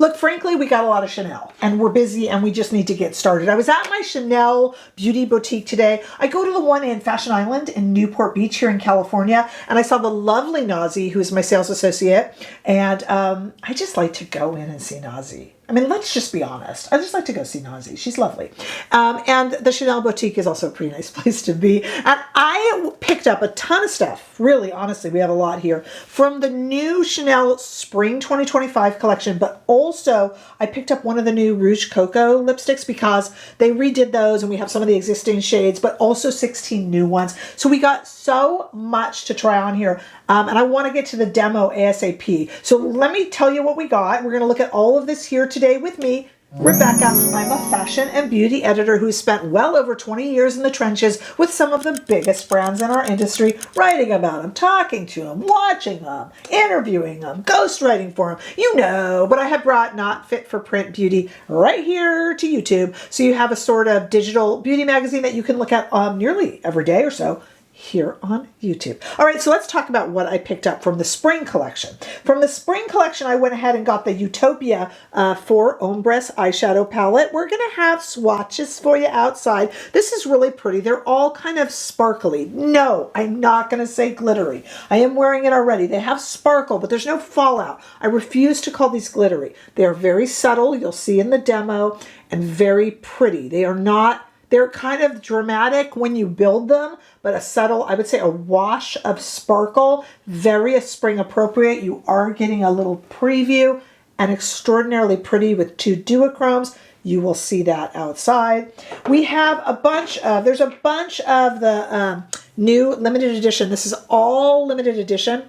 Look, frankly, we got a lot of Chanel and we're busy and we just need to get started. I was at my Chanel beauty boutique today. I go to the one in Fashion Island in Newport Beach here in California, and I saw the lovely Nazi, who's my sales associate, and I just like to go in and see Nazi. I mean, let's just be honest. I just like to go see Nazi. She's lovely. And the Chanel boutique is also a pretty nice place to be. And I picked up a ton of stuff. Really, honestly, we have a lot here. From the new Chanel Spring 2025 collection, but also I picked up one of the new Rouge Coco lipsticks because they redid those and we have some of the existing shades, but also 16 new ones. So we got so much to try on here. And I want to get to the demo ASAP. So let me tell you what we got. We're going to look at all of this here today with me, Rebecca. I'm a fashion and beauty editor who's spent well over 20 years in the trenches with some of the biggest brands in our industry, writing about them, talking to them, watching them, interviewing them, ghostwriting for them. You know, but I have brought not fit for print beauty right here to YouTube. So you have a sort of digital beauty magazine that you can look at for every day or so here on YouTube. All right, so let's talk about what I picked up from the spring collection. From the spring collection, I went ahead and got the Utopia 4 Ombres eyeshadow palette. We're going to have swatches for you outside. This is really pretty. They're all kind of sparkly. No, I'm not going to say glittery. I am wearing it already. They have sparkle, but there's no fallout. I refuse to call these glittery. They are very subtle. You'll see in the demo, and very pretty. They are not. They're kind of dramatic when you build them, but a subtle, I would say a wash of sparkle, very spring appropriate. You are getting a little preview, and extraordinarily pretty with 2 duochromes. You will see that outside. We have a bunch of, there's a bunch of the new limited edition. This is all limited edition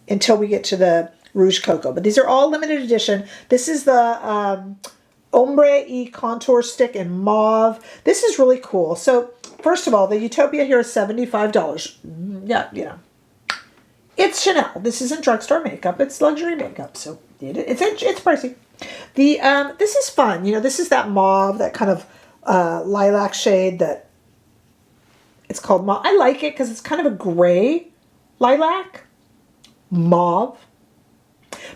until we get to the Rouge Coco, but these are all limited edition. This is the Ombre contour stick in mauve. This is really cool. So first of all, the Utopia here is $75. Yeah, you know, it's Chanel. This isn't drugstore makeup. It's luxury makeup. So it's pricey. This is fun. You know, this is that mauve, that kind of lilac shade that it's called mauve. I like it because it's kind of a gray lilac mauve.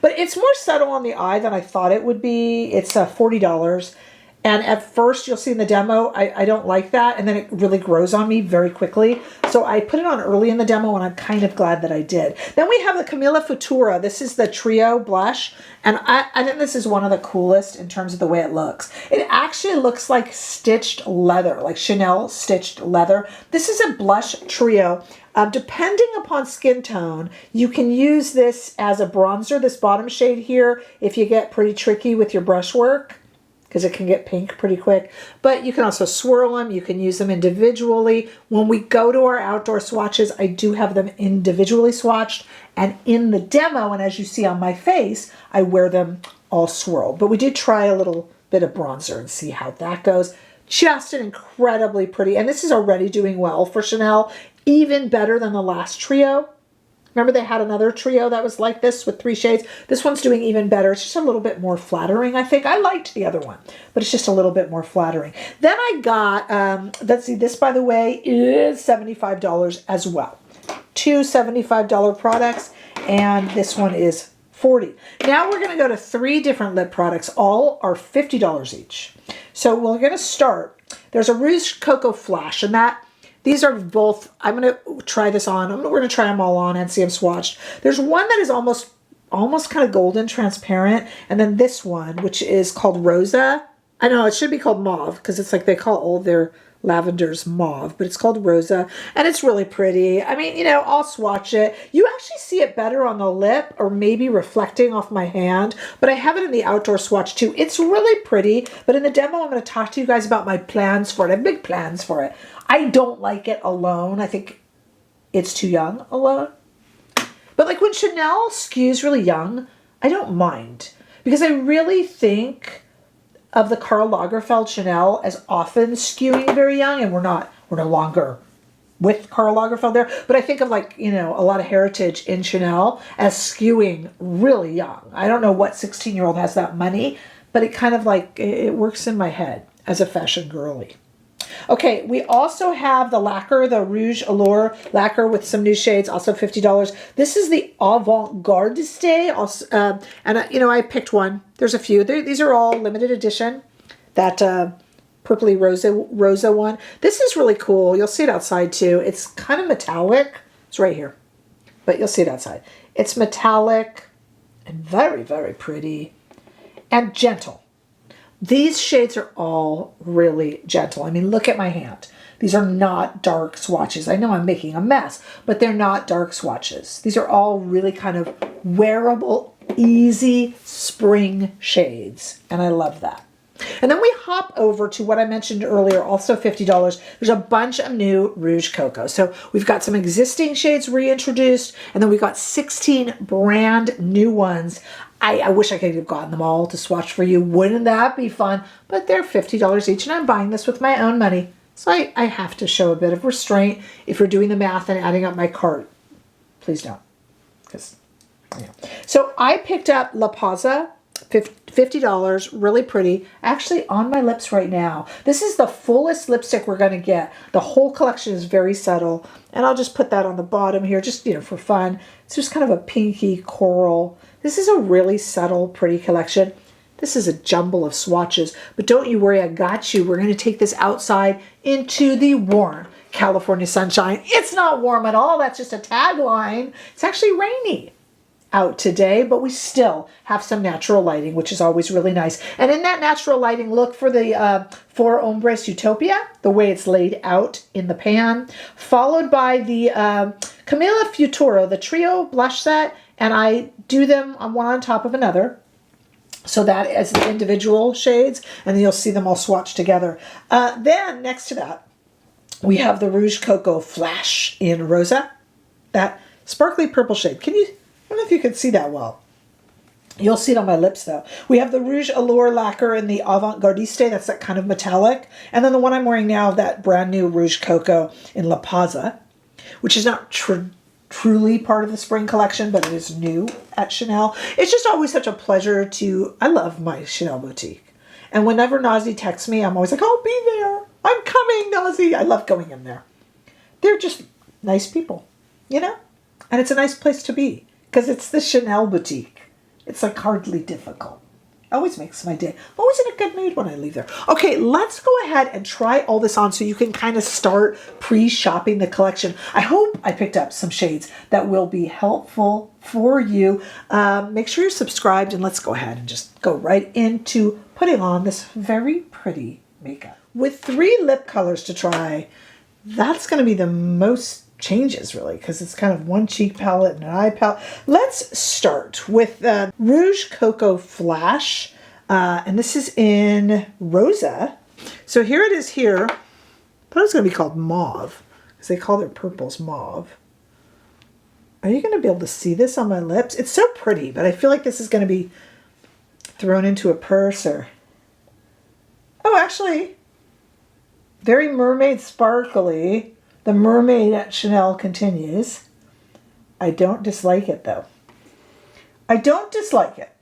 But it's more subtle on the eye than I thought it would be. It's $40. And at first, you'll see in the demo, I don't like that. And then it really grows on me very quickly. So I put it on early in the demo, and I'm kind of glad that I did. Then we have the Camilla Futura. This is the Trio blush. And I think this is one of the coolest in terms of the way it looks. It actually looks like stitched leather, like Chanel stitched leather. This is a blush trio. Depending upon skin tone, you can use this as a bronzer, this bottom shade here, if you get pretty tricky with your brush work, because it can get pink pretty quick. But you can also swirl them. You can use them individually. When we go to our outdoor swatches, I do have them individually swatched. And in the demo, and as you see on my face, I wear them all swirled. But we did try a little bit of bronzer and see how that goes. Just an incredibly pretty, and this is already doing well for Chanel, even better than the last trio. Remember they had another trio that was like this with 3 shades? This one's doing even better. It's just a little bit more flattering, I think. I liked the other one, but it's just a little bit more flattering. Then I got, let's see, this, by the way, is $75 as well. 2 $75 products, and this one is $40. Now we're going to go to 3 different lip products. All are $50 each. So we're going to start. There's a Rouge Coco Flash, and these are both, I'm going to try this on. We're going to try them all on and see them swatched. There's one that is almost kind of golden transparent. And then this one, which is called Rosa. I know it should be called Mauve because it's like they call all their lavenders mauve, but it's called Rosa. And it's really pretty. I mean, you know, I'll swatch it. You actually see it better on the lip or maybe reflecting off my hand, but I have it in the outdoor swatch too. It's really pretty, but in the demo, I'm going to talk to you guys about my plans for it. I have big plans for it. I don't like it alone. I think it's too young alone. But like when Chanel skews really young, I don't mind because I really think of the Karl Lagerfeld Chanel as often skewing very young, and we're no longer with Karl Lagerfeld there. But I think of, like, you know, a lot of heritage in Chanel as skewing really young. I don't know what 16-year-old has that money, but it kind of like, it works in my head as a fashion girly. Okay, we also have the lacquer, the Rouge Allure lacquer with some new shades, also $50. This is the Avant-Garde Stay, also, and I picked one. There's a few. These are all limited edition. That purpley rosa one. This is really cool. You'll see it outside too. It's kind of metallic. It's right here, but you'll see it outside. It's metallic and very, very pretty and gentle. These shades are all really gentle. I mean, look at my hand. These are not dark swatches. I know I'm making a mess, but they're not dark swatches. These are all really kind of wearable, easy spring shades, and I love that. And then we hop over to what I mentioned earlier, also $50. There's a bunch of new Rouge Coco. So we've got some existing shades reintroduced, and then we've got 16 brand new ones. I wish I could have gotten them all to swatch for you. Wouldn't that be fun? But they're $50 each, and I'm buying this with my own money. So I have to show a bit of restraint. If you're doing the math and adding up my cart, please don't. So I picked up La Pausa, $50, really pretty. Actually on my lips right now. This is the fullest lipstick we're going to get. The whole collection is very subtle. And I'll just put that on the bottom here, just, for fun. It's just kind of a pinky coral. This is a really subtle, pretty collection. This is a jumble of swatches, but don't you worry, I got you. We're going to take this outside into the warm California sunshine. It's not warm at all. That's just a tagline. It's actually rainy out today, but we still have some natural lighting, which is always really nice. And in that natural lighting, look for the For Ombres Utopia, the way it's laid out in the pan, followed by the Camilla Futuro, the trio blush set, and I do them one on top of another. So that as the individual shades, and then you'll see them all swatched together. Then next to that, we have the Rouge Coco Flash in Rosa, that sparkly purple shade. I don't know if you can see that well. You'll see it on my lips though. We have the Rouge Allure lacquer in the Avant-Gardiste, that's that kind of metallic. And then the one I'm wearing now, that brand new Rouge Coco in La Pausa, which is not truly part of the spring collection, but it is new at Chanel. It's just always such a pleasure I love my Chanel boutique. And whenever Nazi texts me, I'm always like, I'll be there. I'm coming, Nazi. I love going in there. They're just nice people, And it's a nice place to be because it's the Chanel boutique. It's like hardly difficult. Always makes my day. I'm always in a good mood when I leave there. Okay, let's go ahead and try all this on so you can kind of start pre-shopping the collection. I hope I picked up some shades that will be helpful for you. Make sure you're subscribed, and let's go ahead and just go right into putting on this very pretty makeup. With 3 lip colors to try, that's going to be the most changes really, because it's kind of one cheek palette and an eye palette. Let's start with Rouge Coco Flash, and this is in Rosa. So here it is here. I thought it was going to be called Mauve, because they call their purples mauve. Are you going to be able to see this on my lips? It's so pretty, but I feel like this is going to be thrown into a purse or... Oh, actually, very mermaid sparkly. The mermaid at Chanel continues. I don't dislike it though. I don't dislike it,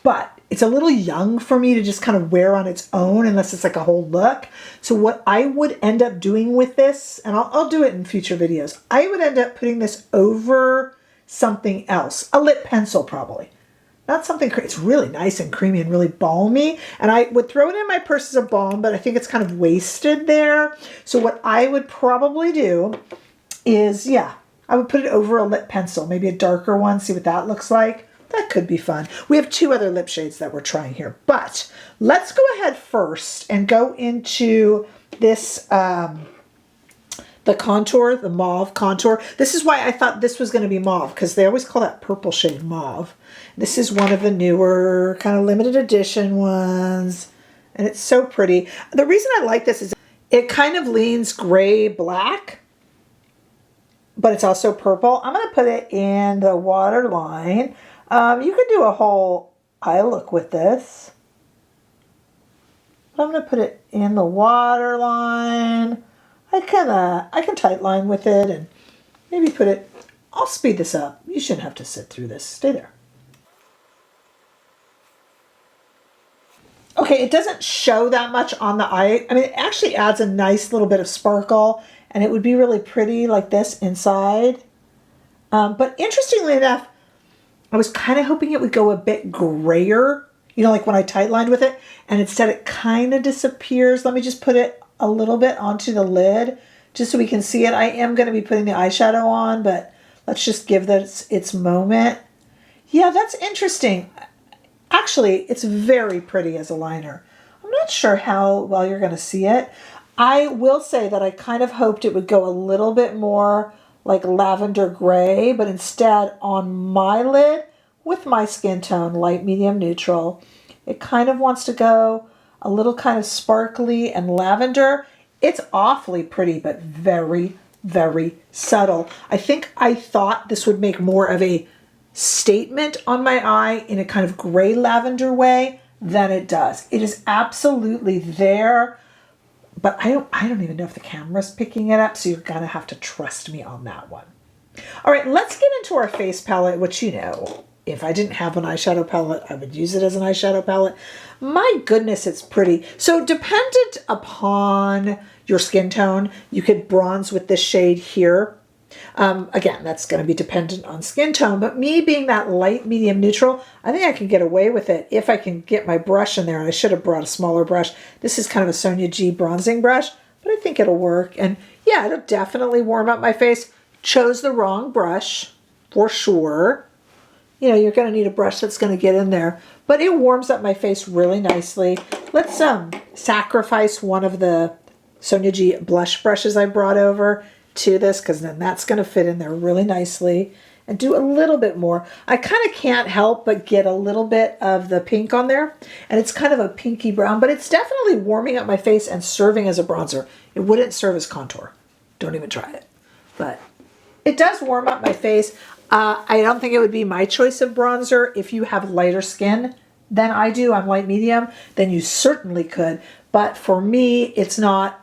but it's a little young for me to just kind of wear on its own unless it's like a whole look. So what I would end up doing with this, and I'll do it in future videos, I would end up putting this over something else. A lip pencil probably. Not something, it's really nice and creamy and really balmy. And I would throw it in my purse as a balm, but I think it's kind of wasted there. So what I would probably do is, I would put it over a lip pencil, maybe a darker one, see what that looks like. That could be fun. We have 2 other lip shades that we're trying here, but let's go ahead first and go into this, the contour, the mauve contour. This is why I thought this was going to be mauve, because they always call that purple shade mauve. This is one of the newer kind of limited edition ones, and it's so pretty. The reason I like this is it kind of leans gray black, but it's also purple. I'm going to put it in the waterline. You could do a whole eye look with this. But I'm going to put it in the waterline. I can tight line with it and maybe put it, I'll speed this up. You shouldn't have to sit through this. Stay there. Okay, it doesn't show that much on the eye. I mean, it actually adds a nice little bit of sparkle, and it would be really pretty like this inside. But interestingly enough, I was kind of hoping it would go a bit grayer, you know, like when I tightlined with it, and instead it kind of disappears. Let me just put it a little bit onto the lid just so we can see it. I am going to be putting the eyeshadow on, but let's just give this its moment. Yeah, that's interesting. Actually, it's very pretty as a liner. I'm not sure how well you're going to see it. I will say that I kind of hoped it would go a little bit more like lavender gray, but instead on my lid with my skin tone, light, medium, neutral, it kind of wants to go a little kind of sparkly and lavender. It's awfully pretty, but very, very subtle. I think I thought this would make more of a statement on my eye in a kind of gray lavender way than it does. It is absolutely there, but I don't even know if the camera's picking it up, so you're gonna have to trust me on that one. All right, let's get into our face palette, which, you know, if I didn't have an eyeshadow palette, I would use it as an eyeshadow palette. My goodness, it's pretty. So dependent upon your skin tone, you could bronze with this shade here. Again, that's going to be dependent on skin tone, but me being that light, medium, neutral, I think I can get away with it if I can get my brush in there. And I should have brought a smaller brush. This is kind of a Sonia G bronzing brush, but I think it'll work. And yeah, it'll definitely warm up my face. Chose the wrong brush for sure. You know, you're going to need a brush that's going to get in there, but it warms up my face really nicely. Let's sacrifice one of the Sonia G blush brushes I brought over to this, because then that's going to fit in there really nicely, and do a little bit more. I kind of can't help but get a little bit of the pink on there, and it's kind of a pinky brown, but it's definitely warming up my face and serving as a bronzer. It wouldn't serve as contour. Don't even try it. But it does warm up my face. I don't think it would be my choice of bronzer. If you have lighter skin than I do, I'm light medium, then you certainly could. But for me, it's not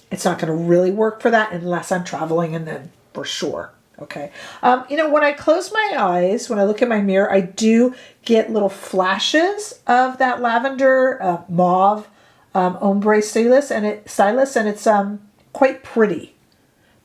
going to really work for that unless I'm traveling, and then for sure. Okay. You know, when I close my eyes, when I look in my mirror, I do get little flashes of that lavender mauve ombre stylus, and it's quite pretty,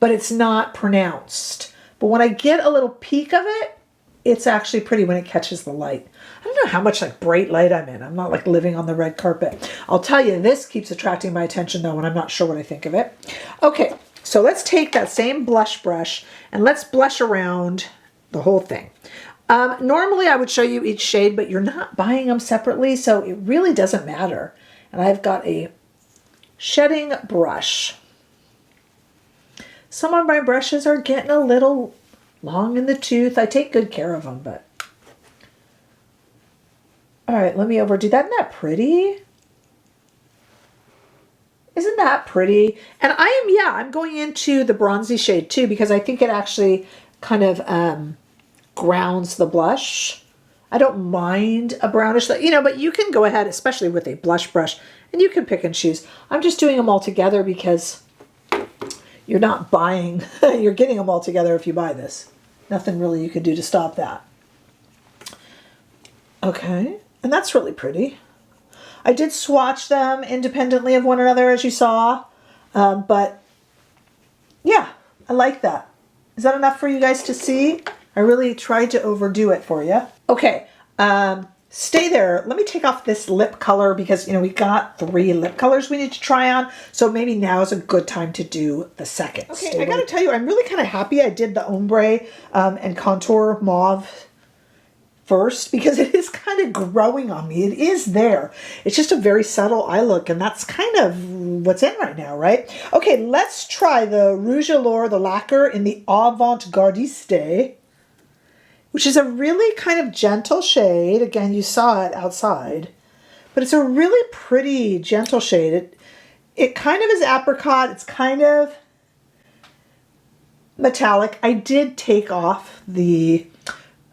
but it's not pronounced. But when I get a little peek of it, it's actually pretty when it catches the light. I don't know how much like bright light I'm in. I'm not like living on the red carpet. I'll tell you, this keeps attracting my attention though when I'm not sure what I think of it. Okay, so let's take that same blush brush and let's blush around the whole thing. Normally I would show you each shade, but you're not buying them separately, so it really doesn't matter. And I've got a shedding brush. Some of my brushes are getting a little long in the tooth. I take good care of them, but... All right, let me overdo that. Isn't that pretty? Isn't that pretty? And I'm going into the bronzy shade too, because I think it actually kind of grounds the blush. I don't mind a brownish, you know, but you can go ahead, especially with a blush brush, and you can pick and choose. I'm just doing them all together because you're not buying, you're getting them all together if you buy this. Nothing really you could do to stop that. Okay, and that's really pretty. I did swatch them independently of one another, as you saw, but yeah, I like that. Is that enough for you guys to see? I really tried to overdo it for you. Okay, stay there. Let me take off this lip color because, you know, we got 3 lip colors we need to try on. So maybe now is a good time to do the second. Okay, I gotta tell you, I'm really kind of happy I did the ombre and contour mauve first, because it is kind of growing on me. It is there. It's just a very subtle eye look, and that's kind of what's in right now, right? Okay, let's try the Rouge Allure, the lacquer in the Avant-Gardiste, which is a really kind of gentle shade. Again, you saw it outside, but it's a really pretty gentle shade. It kind of is apricot. It's kind of metallic. I did take off the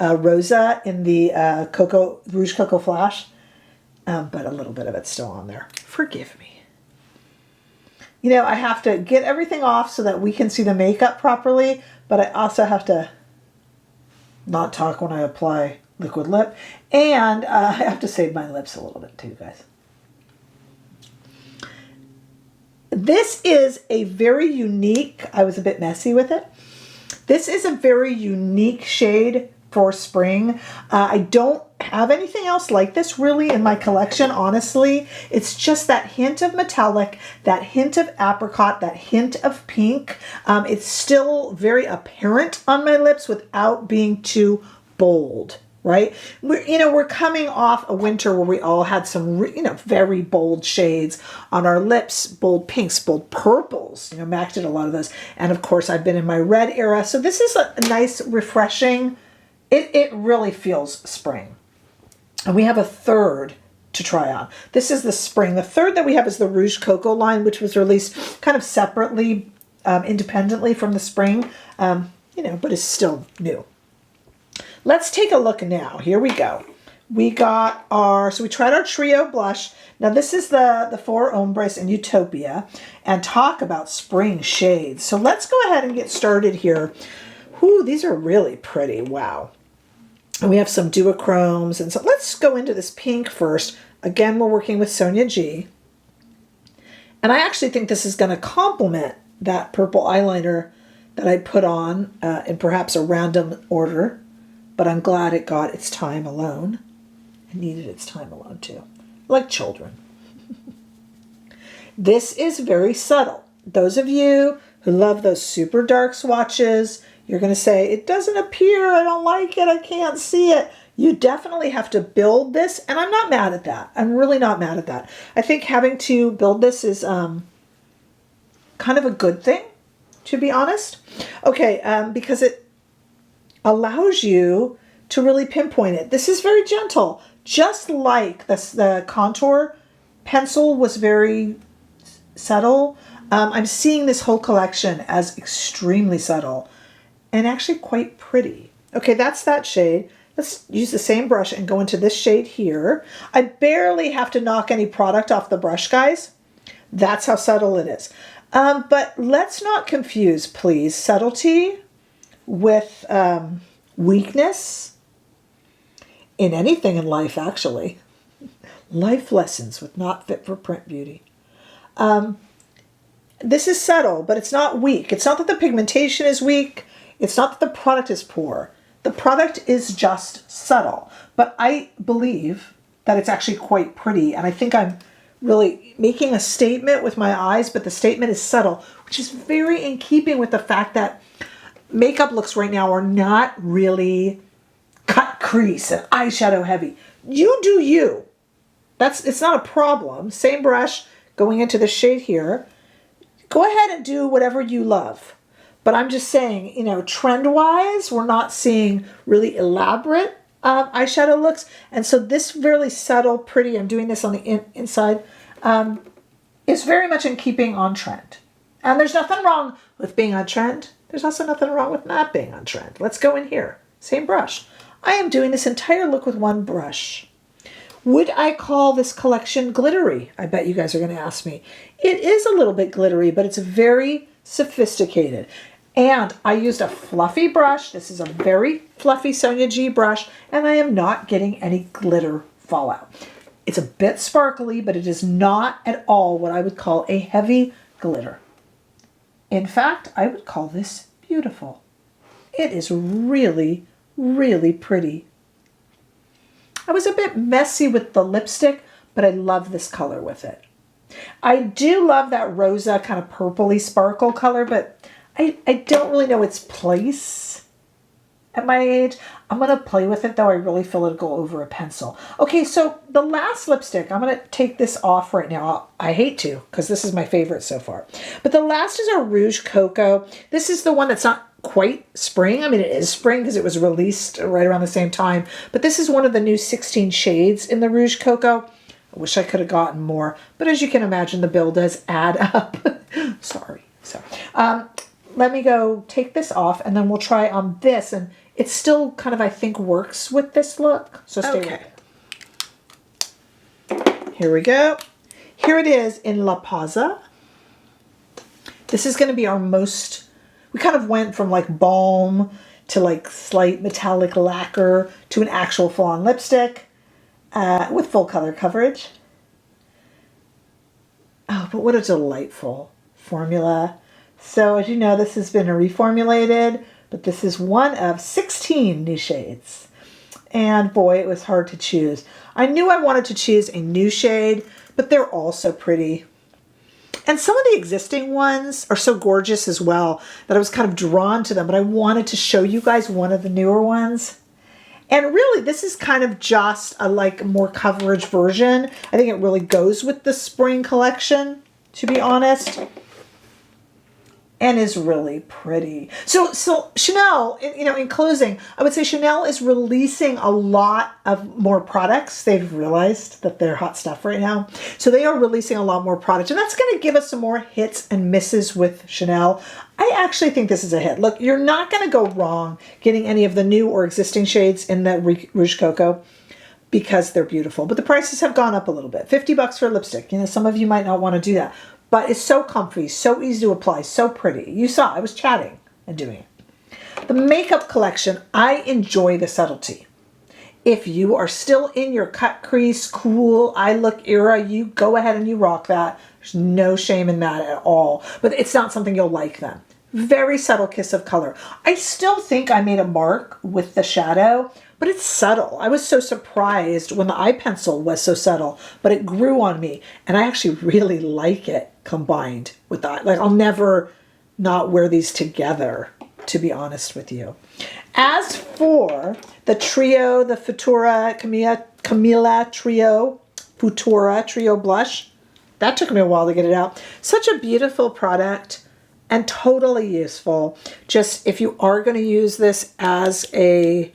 Rosa in the Rouge Coco Flash, but a little bit of it's still on there. Forgive me. You know, I have to get everything off so that we can see the makeup properly, but I also have to not talk when I apply liquid lip, and I have to save my lips a little bit too, guys. This is a very unique, I was a bit messy with it. This is a very unique shade for spring. I don't have anything else like this really in my collection, honestly. It's just that hint of metallic, that hint of apricot, that hint of pink. It's still very apparent on my lips without being too bold, right? We're coming off a winter where we all had some, very bold shades on our lips, bold pinks, bold purples. Mac did a lot of those. And of course, I've been in my red era. So this is a nice, refreshing, it really feels spring. And we have a third to try on. This is the spring. The third that we have is the Rouge Coco line, which was released kind of separately, independently from the spring, but is still new. Let's take a look now. Here we go. We tried our trio blush. Now this is the 4 Ombres in Utopia, and talk about spring shades. So let's go ahead and get started here. Whew, these are really pretty. Wow. And we have some duochromes. And so let's go into this pink first. Again, we're working with Sonia G. And I actually think this is going to complement that purple eyeliner that I put on in perhaps a random order. But I'm glad it got its time alone. It needed its time alone too. Like children. This is very subtle. Those of you who love those super dark swatches, you're going to say, it doesn't appear, I don't like it, I can't see it. You definitely have to build this, and I'm not mad at that. I'm really not mad at that. I think having to build this is kind of a good thing, to be honest. Okay, because it allows you to really pinpoint it. This is very gentle, just like the contour pencil was very subtle. I'm seeing this whole collection as extremely subtle and actually quite pretty. Okay, that's that shade. Let's use the same brush and go into this shade here. I barely have to knock any product off the brush, guys. That's how subtle it is. But let's not confuse, please, subtlety with weakness in anything in life, actually. Life lessons with not fit for print beauty. This is subtle, but it's not weak. It's not that the pigmentation is weak. It's not that the product is poor. The product is just subtle. But I believe that it's actually quite pretty. And I think I'm really making a statement with my eyes, but the statement is subtle, which is very in keeping with the fact that makeup looks right now are not really cut crease and eyeshadow heavy. You do you. It's not a problem. Same brush going into the shade here. Go ahead and do whatever you love. But I'm just saying, trend-wise, we're not seeing really elaborate eyeshadow looks. And so this really subtle, pretty, I'm doing this on the inside, is very much in keeping on trend. And there's nothing wrong with being on trend. There's also nothing wrong with not being on trend. Let's go in here. Same brush. I am doing this entire look with one brush. Would I call this collection glittery? I bet you guys are going to ask me. It is a little bit glittery, but it's very sophisticated. And I used a fluffy brush. This is a very fluffy Sonia G brush, and I am not getting any glitter fallout. It's a bit sparkly, but it is not at all what I would call a heavy glitter. In fact, I would call this beautiful. It is really, really pretty. I was a bit messy with the lipstick, but I love this color with it. I do love that rosa kind of purpley sparkle color, but I don't really know its place at my age. I'm going to play with it, though. I really feel it'll go over a pencil. Okay, so the last lipstick, I'm going to take this off right now. I hate to, because this is my favorite so far. But the last is our Rouge Coco. This is the one that's not quite spring. I mean, it is spring because it was released right around the same time. But this is one of the new 16 shades in the Rouge Coco. I wish I could have gotten more. But as you can imagine, the bill does add up. Sorry. So, let me go take this off, and then we'll try on this. And it still kind of, I think, works with this look. So stay with it. Here we go. Here it is in La Pausa. This is going to be our most, we kind of went from like balm to like slight metallic lacquer to an actual full-on lipstick with full color coverage. Oh, but what a delightful formula. So as you know, this has been reformulated, but this is one of 16 new shades. And boy, it was hard to choose. I knew I wanted to choose a new shade, but they're all so pretty. And some of the existing ones are so gorgeous as well that I was kind of drawn to them, but I wanted to show you guys one of the newer ones. And really, this is kind of just a more coverage version. I think it really goes with the spring collection, to be honest, and is really pretty. So Chanel, in closing, I would say Chanel is releasing a lot of more products. They've realized that they're hot stuff right now. So they are releasing a lot more products, and that's going to give us some more hits and misses with Chanel. I actually think this is a hit. Look, you're not going to go wrong getting any of the new or existing shades in the Rouge Coco because they're beautiful. But the prices have gone up a little bit. $50 for a lipstick. Some of you might not want to do that. But it's so comfy, so easy to apply, so pretty. You saw, I was chatting and doing it. The makeup collection, I enjoy the subtlety. If you are still in your cut crease, cool, eye look era, you go ahead and you rock that. There's no shame in that at all. But it's not something you'll like then. Very subtle kiss of color. I still think I made a mark with the shadow, but it's subtle. I was so surprised when the eye pencil was so subtle, but it grew on me. And I actually really like it combined with that. I'll never not wear these together, to be honest with you. As for the trio, the Futura Camilla Trio, Futura Trio Blush, that took me a while to get it out. Such a beautiful product and totally useful. Just if you are going to use this as a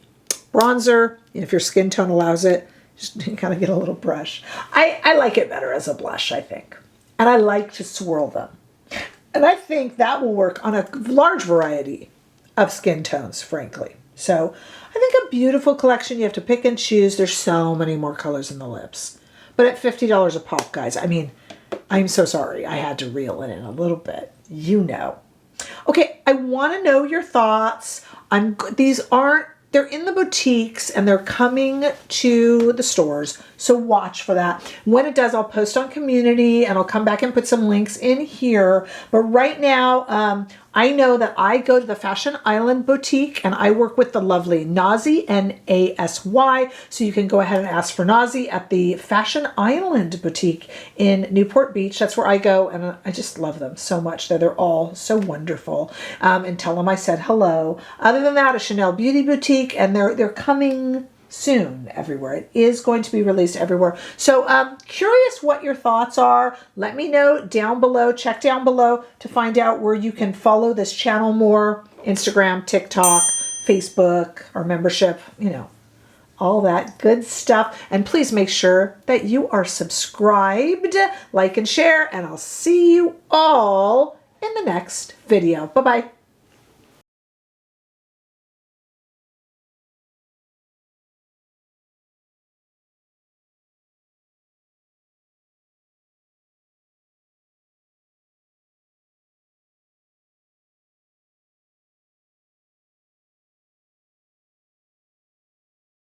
bronzer, if your skin tone allows it, just kind of get a little brush. I like it better as a blush, I think. And I like to swirl them. And I think that will work on a large variety of skin tones, frankly. So I think a beautiful collection. You have to pick and choose. There's so many more colors in the lips. But at $50 a pop, guys, I mean, I'm so sorry. I had to reel it in a little bit. Okay, I want to know your thoughts. They're in the boutiques and they're coming to the stores. So watch for that. When it does, I'll post on community and I'll come back and put some links in here. But right now, I know that I go to the Fashion Island boutique and I work with the lovely Nazi, N-A-S-Y. So you can go ahead and ask for Nazi at the Fashion Island boutique in Newport Beach. That's where I go and I just love them so much. They're all so wonderful. And tell them I said hello. Other than that, a Chanel Beauty Boutique, and they're coming soon everywhere. It is going to be released everywhere. So curious what your thoughts are. Let me know down below. Check down below to find out where you can follow this channel more. Instagram, TikTok, Facebook, our membership, all that good stuff. And please make sure that you are subscribed, like and share, and I'll see you all in the next video. Bye-bye.